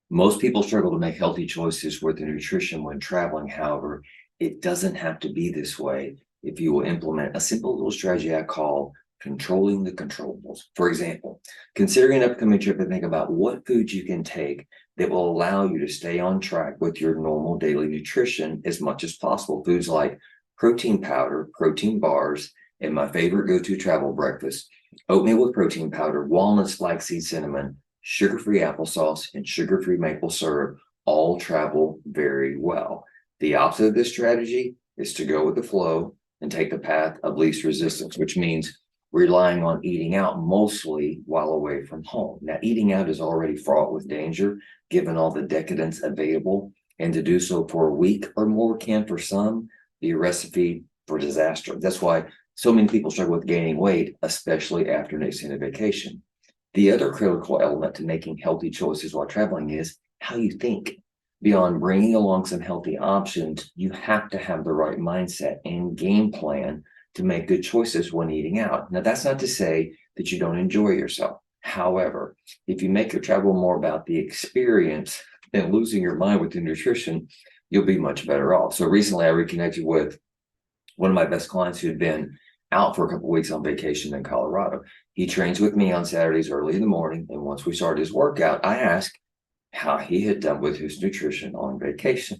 Most people struggle to make healthy choices with their nutrition when traveling. However, it doesn't have to be this way if you will implement a simple little strategy I call controlling the controllables. For example, consider an upcoming trip and think about what foods you can take that will allow you to stay on track with your normal daily nutrition as much as possible. Foods like protein powder, protein bars, and my favorite go-to travel breakfast, oatmeal with protein powder, walnuts, flaxseed, cinnamon, sugar-free applesauce, and sugar-free maple syrup all travel very well. The opposite of this strategy is to go with the flow and take the path of least resistance, which means relying on eating out mostly while away from home. Now, eating out is already fraught with danger given all the decadence available, and to do so for a week or more can, for some, be a recipe for disaster. That's why so many people struggle with gaining weight, especially after an extended vacation. The other critical element to making healthy choices while traveling is how you think. Beyond bringing along some healthy options, you have to have the right mindset and game plan to make good choices when eating out. Now, that's not to say that you don't enjoy yourself. However, if you make your travel more about the experience than losing your mind with the nutrition, you'll be much better off. So recently I reconnected with one of my best clients who had been out for a couple of weeks on vacation in Colorado. He trains with me on Saturdays early in the morning. And once we started his workout, I asked how he had done with his nutrition on vacation.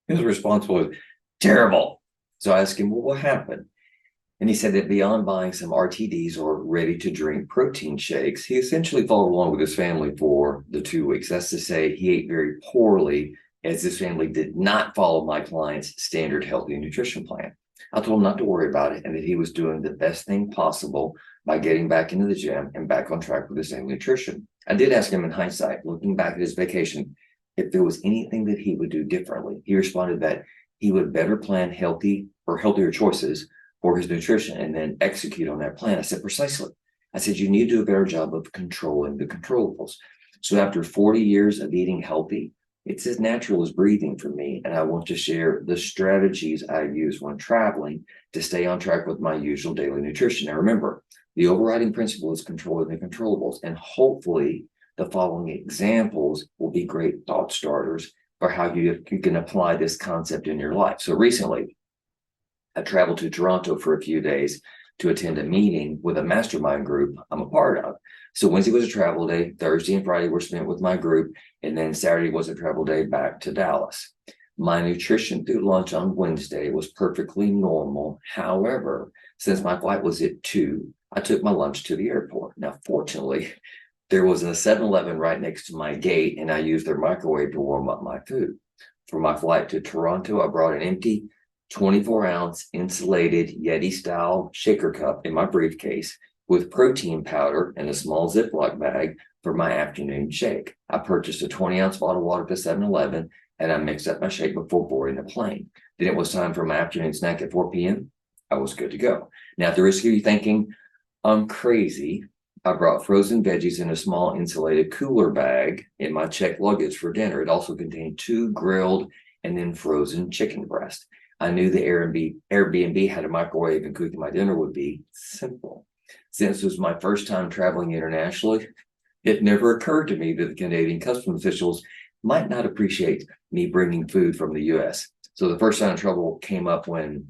His response was terrible. So I asked him, well, what happened? And he said that beyond buying some RTDs or ready to drink protein shakes, he essentially followed along with his family for the 2 weeks. That's to say, he ate very poorly as his family did not follow my client's standard healthy nutrition plan. I told him not to worry about it and that he was doing the best thing possible by getting back into the gym and back on track with his daily nutrition. I did ask him in hindsight, looking back at his vacation, if there was anything that he would do differently. He responded that he would better plan healthier choices for his nutrition and then execute on that plan. I said, precisely. I said, you need to do a better job of controlling the controllables. So after 40 years of eating healthy, it's as natural as breathing for me. And I want to share the strategies I use when traveling to stay on track with my usual daily nutrition. Now, remember, the overriding principle is controlling the controllables. And hopefully the following examples will be great thought starters for how you can apply this concept in your life. So recently, I traveled to Toronto for a few days to attend a meeting with a mastermind group I'm a part of. So Wednesday was a travel day, Thursday and Friday were spent with my group, and then Saturday was a travel day back to Dallas. My nutrition through lunch on Wednesday was perfectly normal. However, since my flight was at 2, I took my lunch to the airport. Now, fortunately, there was a 7-Eleven right next to my gate, and I used their microwave to warm up my food. For my flight to Toronto, I brought an empty 24-ounce insulated Yeti-style shaker cup in my briefcase with protein powder and a small Ziploc bag for my afternoon shake. I purchased a 20-ounce bottle of water at the 7-Eleven, and I mixed up my shake before boarding the plane. Then it was time for my afternoon snack at 4 p.m. I was good to go. Now, at the risk of you thinking I'm crazy, I brought frozen veggies in a small insulated cooler bag in my checked luggage for dinner. It also contained 2 grilled and then frozen chicken breasts. I knew the Airbnb had a microwave and cooking my dinner would be simple. Since it was my first time traveling internationally, it never occurred to me that the Canadian customs officials might not appreciate me bringing food from the US. So the first sign of trouble came up when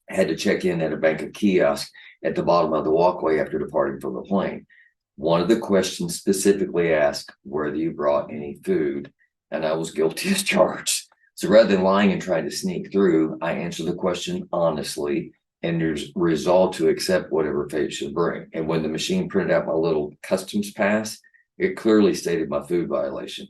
I had to check in at a bank of kiosk at the bottom of the walkway after departing from the plane. One of the questions specifically asked whether you brought any food, and I was guilty as charged. So rather than lying and trying to sneak through, I answered the question honestly and resolved to accept whatever fate should bring. And when the machine printed out my little customs pass, it clearly stated my food violation.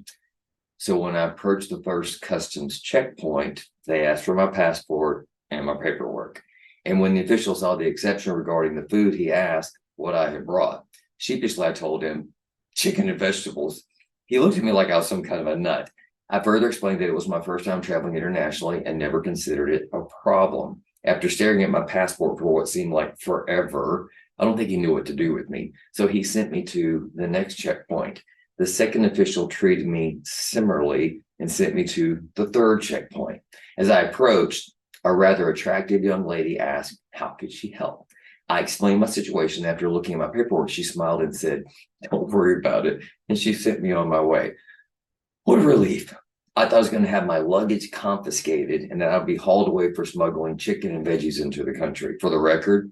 So when I approached the first customs checkpoint, they asked for my passport and my paperwork. And when the official saw the exception regarding the food, he asked what I had brought. Sheepishly, I told him chicken and vegetables. He looked at me like I was some kind of a nut. I further explained that it was my first time traveling internationally and never considered it a problem. After staring at my passport for what seemed like forever, I don't think he knew what to do with me. So he sent me to the next checkpoint. The second official treated me similarly and sent me to the third checkpoint. As I approached, a rather attractive young lady asked, how could she help? I explained my situation. After looking at my paperwork, she smiled and said, don't worry about it. And she sent me on my way. What a relief. I thought I was going to have my luggage confiscated and then I'd be hauled away for smuggling chicken and veggies into the country. For the record,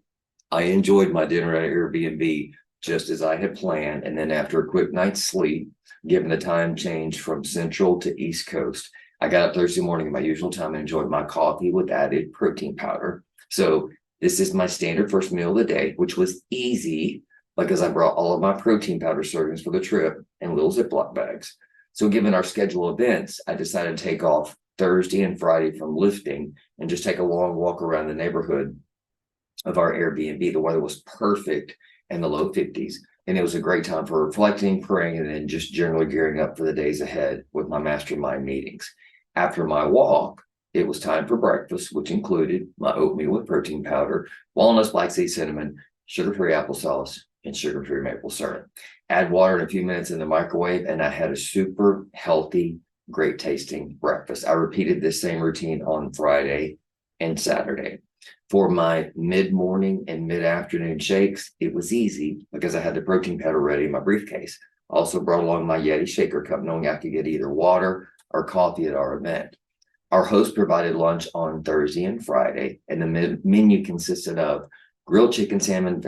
I enjoyed my dinner at Airbnb just as I had planned. And then after a quick night's sleep, given the time change from Central to East Coast, I got up Thursday morning at my usual time and enjoyed my coffee with added protein powder. So this is my standard first meal of the day, which was easy because I brought all of my protein powder servings for the trip in little Ziploc bags. So given our scheduled events, I decided to take off Thursday and Friday from lifting and just take a long walk around the neighborhood of our Airbnb. The weather was perfect in the low 50s. And it was a great time for reflecting, praying, and then just generally gearing up for the days ahead with my mastermind meetings. After my walk, it was time for breakfast, which included my oatmeal with protein powder, walnuts, black seed cinnamon, sugar-free applesauce, and sugar-free maple syrup. Add water in a few minutes in the microwave, and I had a super healthy, great tasting breakfast. I repeated this same routine on Friday and Saturday. For my mid-morning and mid-afternoon shakes, it was easy because I had the protein powder ready in my briefcase. I also brought along my Yeti shaker cup, knowing I could get either water or coffee at our event. Our host provided lunch on Thursday and Friday, and the menu consisted of grilled chicken, salmon,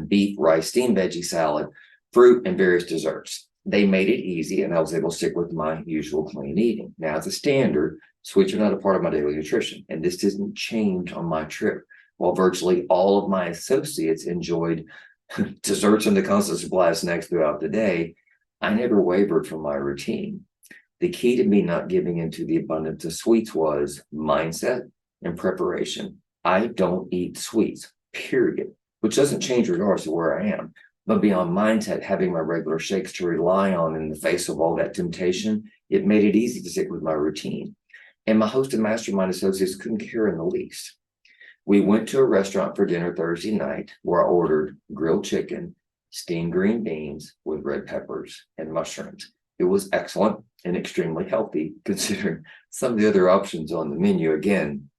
beef, rice, steamed veggie salad, fruit, and various desserts. They made it easy, and I was able to stick with my usual clean eating. Now, as a standard, sweets are not a part of my daily nutrition, and this didn't change on my trip. While virtually all of my associates enjoyed desserts and the constant supply of snacks throughout the day, I never wavered from my routine. The key to me not giving into the abundance of sweets was mindset and preparation. I don't eat sweets, period, which doesn't change regardless of where I am. But beyond mindset, having my regular shakes to rely on in the face of all that temptation, it made it easy to stick with my routine. And my host and mastermind associates couldn't care in the least. We went to a restaurant for dinner Thursday night where I ordered grilled chicken, steamed green beans with red peppers and mushrooms. It was excellent and extremely healthy considering some of the other options on the menu. Again,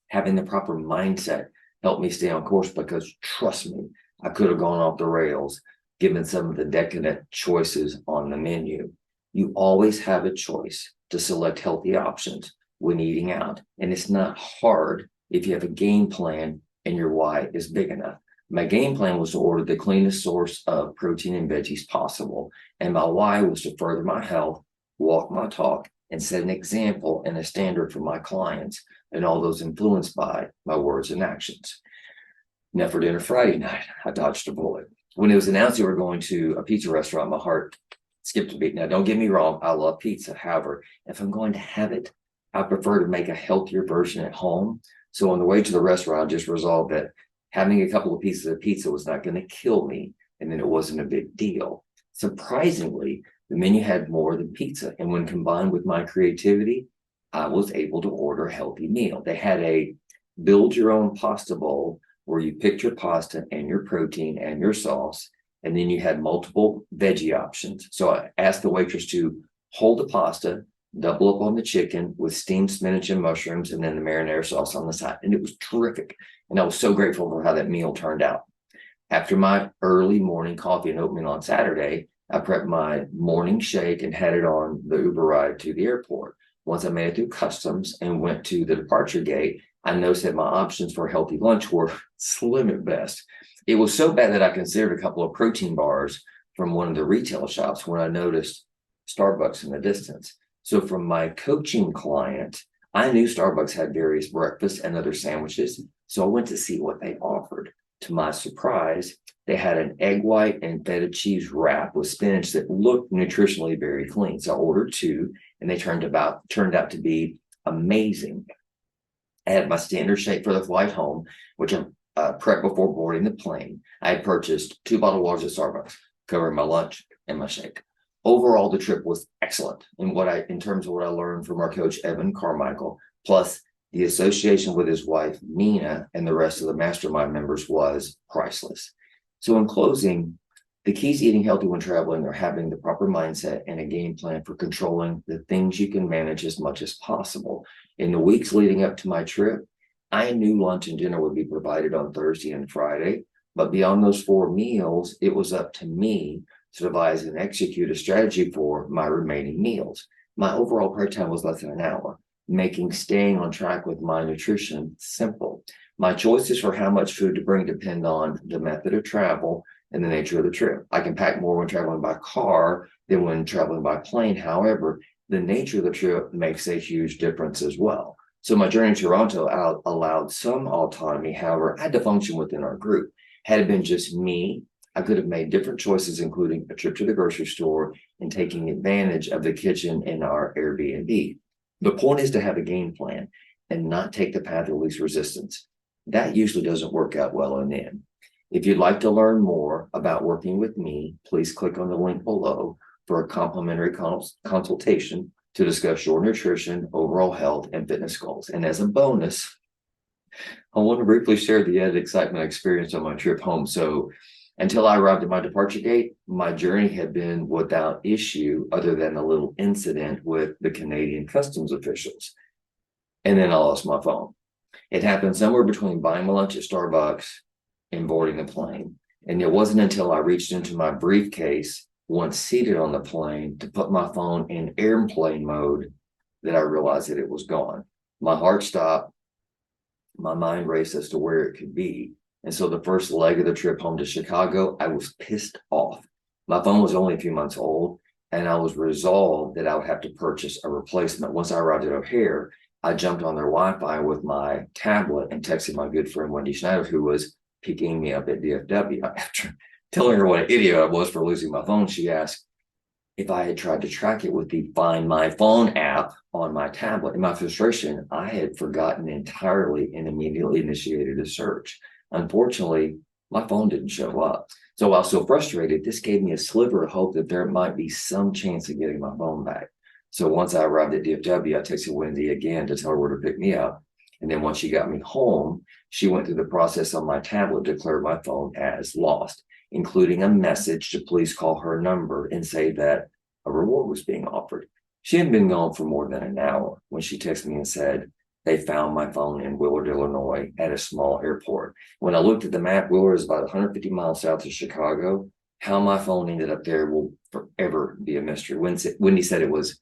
having the proper mindset helped me stay on course because trust me, I could have gone off the rails given some of the decadent choices on the menu. You always have a choice to select healthy options when eating out. And it's not hard if you have a game plan and your why is big enough. My game plan was to order the cleanest source of protein and veggies possible. And my why was to further my health, walk my talk, and set an example and a standard for my clients and all those influenced by my words and actions. Now for dinner Friday night, I dodged a bullet. When it was announced we were going to a pizza restaurant, my heart skipped a beat. Now, don't get me wrong, I love pizza. However, if I'm going to have it, I prefer to make a healthier version at home. So on the way to the restaurant, I just resolved that having a couple of pieces of pizza was not going to kill me, and then it wasn't a big deal. Surprisingly, the menu had more than pizza, and when combined with my creativity, I was able to order a healthy meal. They had a build your own pasta bowl where you picked your pasta and your protein and your sauce, and then you had multiple veggie options. So I asked the waitress to hold the pasta, double up on the chicken with steamed spinach and mushrooms, and then the marinara sauce on the side. And it was terrific. And I was so grateful for how that meal turned out. After my early morning coffee and oatmeal on Saturday, I prepped my morning shake and had it on the Uber ride to the airport. Once I made it through customs and went to the departure gate, I noticed that my options for a healthy lunch were slim at best. It was so bad that I considered a couple of protein bars from one of the retail shops when I noticed Starbucks in the distance. So from my coaching client, I knew Starbucks had various breakfasts and other sandwiches. So I went to see what they offered. To my surprise, they had an egg white and feta cheese wrap with spinach that looked nutritionally very clean. So I ordered two, and they turned out to be amazing. I had my standard shake for the flight home, which I prepped before boarding the plane. I had purchased 2 bottled waters at Starbucks, covering my lunch and my shake. Overall, the trip was excellent in terms of what I learned from our coach, Evan Carmichael, plus the association with his wife, Nina, and the rest of the mastermind members was priceless. So in closing, the keys to eating healthy when traveling are having the proper mindset and a game plan for controlling the things you can manage as much as possible. In the weeks leading up to my trip, I knew lunch and dinner would be provided on Thursday and Friday, but beyond those 4 meals, it was up to me to devise and execute a strategy for my remaining meals. My overall prep time was less than an hour, making staying on track with my nutrition simple. My choices for how much food to bring depend on the method of travel and the nature of the trip. I can pack more when traveling by car than when traveling by plane. However, the nature of the trip makes a huge difference as well. So my journey to Toronto allowed some autonomy. However, I had to function within our group. Had it been just me, I could have made different choices, including a trip to the grocery store and taking advantage of the kitchen in our Airbnb. The point is to have a game plan and not take the path of least resistance. That usually doesn't work out well in the end. If you'd like to learn more about working with me, please click on the link below for a complimentary consultation to discuss your nutrition, overall health, and fitness goals. And as a bonus, I want to briefly share the added excitement I experienced on my trip home. So until I arrived at my departure gate, my journey had been without issue other than a little incident with the Canadian customs officials. And then I lost my phone. It happened somewhere between buying my lunch at Starbucks and boarding the plane. And it wasn't until I reached into my briefcase once seated on the plane to put my phone in airplane mode that I realized that it was gone. My heart stopped. My mind raced as to where it could be. And so the first leg of the trip home to Chicago, I was pissed off. My phone was only a few months old, and I was resolved that I would have to purchase a replacement. Once I arrived at O'Hare, I jumped on their Wi-Fi with my tablet and texted my good friend Wendy Schneider, who was picking me up at DFW. After telling her what an idiot I was for losing my phone, she asked if I had tried to track it with the Find My Phone app on my tablet. In my frustration, I had forgotten entirely and immediately initiated a search. Unfortunately, my phone didn't show up. So while so frustrated, this gave me a sliver of hope that there might be some chance of getting my phone back. So once I arrived at DFW, I texted Wendy again to tell her where to pick me up. And then once she got me home, she went through the process on my tablet to declare my phone as lost, including a message to please call her number and say that a reward was being offered. She hadn't been gone for more than an hour when she texted me and said, they found my phone in Willard, Illinois at a small airport. When I looked at the map, Willard is about 150 miles south of Chicago. How my phone ended up there will forever be a mystery. Wendy said it was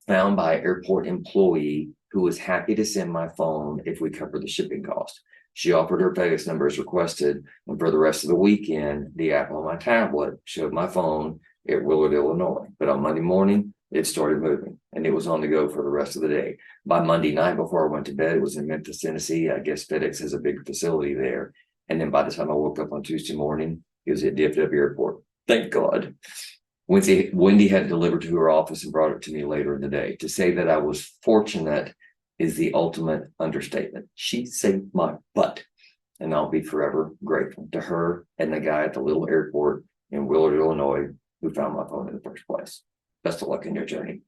found by an airport employee who was happy to send my phone if we covered the shipping cost. She offered her FedEx number as requested, and for the rest of the weekend, the app on my tablet showed my phone at Willard, Illinois. But on Monday morning, it started moving, and it was on the go for the rest of the day. By Monday night, before I went to bed, it was in Memphis, Tennessee. I guess FedEx has a big facility there. And then by the time I woke up on Tuesday morning, it was at DFW Airport. Thank God. Wendy had it delivered to her office and brought it to me later in the day. To say that I was fortunate is the ultimate understatement. She saved my butt, and I'll be forever grateful to her and the guy at the little airport in Willard, Illinois, who found my phone in the first place. Best of luck in your journey.